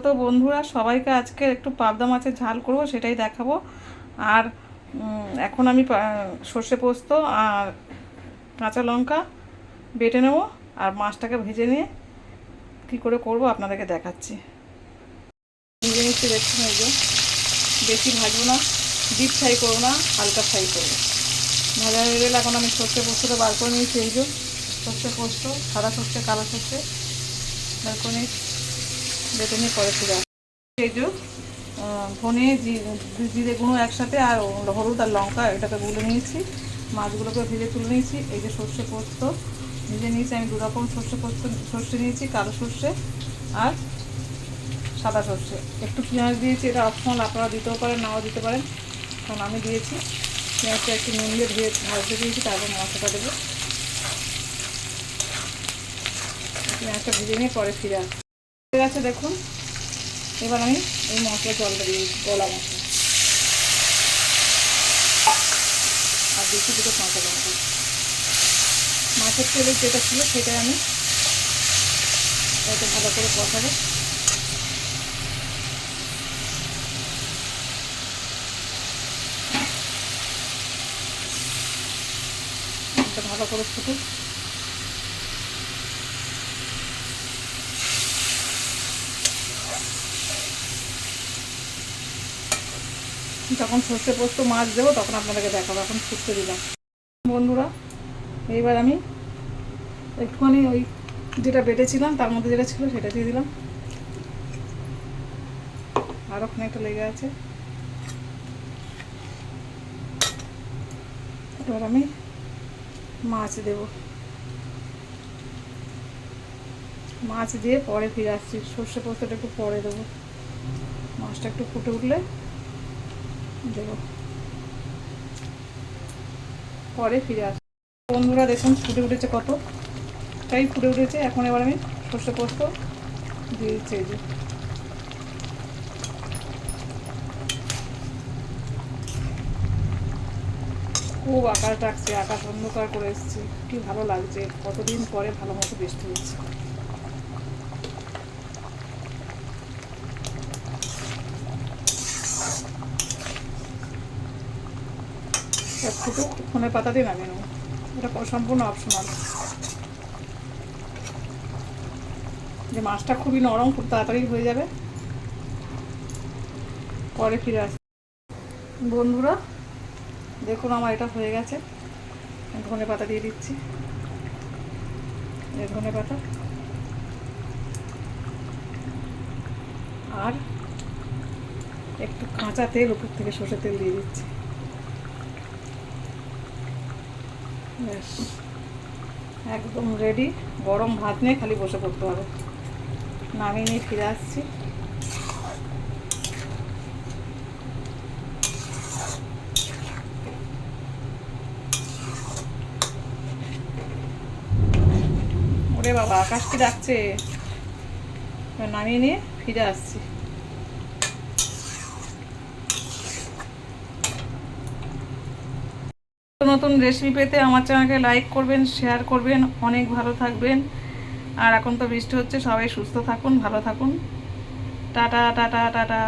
তো বন্ধুরা, সবাইকে আজকে একটু পাবদা মাছের ঝাল করব, সেটাই দেখাবো। আর এখন আমি সর্ষে পোস্ত আর কাঁচা লঙ্কা বেটে নেব, আর মাছটাকে ভেজে নিয়ে কী করে করব আপনাদেরকে দেখাচ্ছি। ভেজে নিচ্ছি, দেখুন এই যে, বেশি ভাজবো না, ডিপ ফ্রাই করবো না, হালকা ফ্রাই করবো। ভাজা হয়ে গেলে এখন আমি সর্ষে পোস্তটা বার করে নিয়েছি। এই যে সর্ষে পোস্ত, সাদা সর্ষে, কালো সর্ষে বার করে নিয়ে বেটে নিয়ে পরে ফিরে আসবো। এই যে ধনে জিরে গুঁড়ো একসাথে আর হলুদ আর লঙ্কা এটাকে গুলে নিয়েছি, মাছগুলোকে ভেজে তুলে নিয়েছি। এই যে সর্ষে পোস্ত ভেজে নিয়েছি, আমি 2 রকম সর্ষে নিয়েছি, কালো সর্ষে আর সাদা সর্ষে। একটু পেঁয়াজ দিয়েছি, এটা অপশনাল, আপনারা দিতেও পারেন, নাও দিতে পারেন, কারণ আমি দিয়েছি। পেঁয়াজটা একটু নুন দিয়ে ভাজতে দিয়েছি, তারপর মশলাটা দেবো। পেঁয়াজটা ভেজে নিয়ে পরে ফিরে আসবো। ঠিক আছে, দেখুন এবার আমি এই মশলা জলটা দিয়েছি, গলা মশলা, আর দিচ্ছি 2টো কাঁচা লঙ্কা। মাছের তেলে যেটা ছিল সেটাই আমি এটা ভালো করে কষাবো। এটা ভালো করে ফুটুক। যখন সর্ষে পোস্ত মাছ দেবো তখন আপনাদেরকে দেখাবো, এখন ফুটতে দিলাম। বন্ধুরা, এইবার আমি একটুখানি ওই যেটা বেটেছিলাম তার মধ্যে যেটা ছিল সেটা দিয়ে দিলাম। আর ওখানে একটা লেগে আছে। এবার আমি মাছ দেব, মাছ দিয়ে পরে ফিরে আসছি। সর্ষে পোস্তটা একটু পরে দেবো, মাছটা একটু ফুটে উঠলে দেবো, পরে ফিরে আসছি। বন্ধুরা দেখুন ফুটে উঠেছে, কতটাই ফুটে উঠেছে। এখন এবার আমি সর্ষে পোস্ত দিয়ে দিচ্ছি। এই যে খুব আকাশ ডাকছে, আকাশ অন্ধকার করে এসছে, কি ভালো লাগছে, কতদিন পরে ভালো মতো বৃষ্টি হচ্ছে। ফুটুক, ধনে পাতা দিয়ে নামিয়ে নেব, এটা সম্পূর্ণ অপশনাল। যে মাছটা খুবই নরম, খুব তাড়াতাড়ি হয়ে যাবে, পরে ফিরে আসছি। বন্ধুরা দেখুন আমার এটা হয়ে গেছে। ধনে পাতা দিয়ে দিচ্ছি, এই ধনে পাতা, আর একটু কাঁচা তেল উপর থেকে সর্ষের তেল দিয়ে দিচ্ছি। ব্যাস, একদম রেডি। গরম ভাত নিয়ে খালি বসে পড়তে হবে। নামিয়ে নিয়ে ফিরে আসছি। ওরে বাবা, আকাশ কি ডাকছে, নামিয়ে নিয়ে ফিরে আসছি। নতুন রেসিপি পেতে আমার চ্যানেলকে লাইক করবেন, শেয়ার করবেন। অনেক ভালো থাকবেন। আর এখন তো বৃষ্টি হচ্ছে, সবাই সুস্থ থাকুন, ভালো থাকুন। Tata tata tata.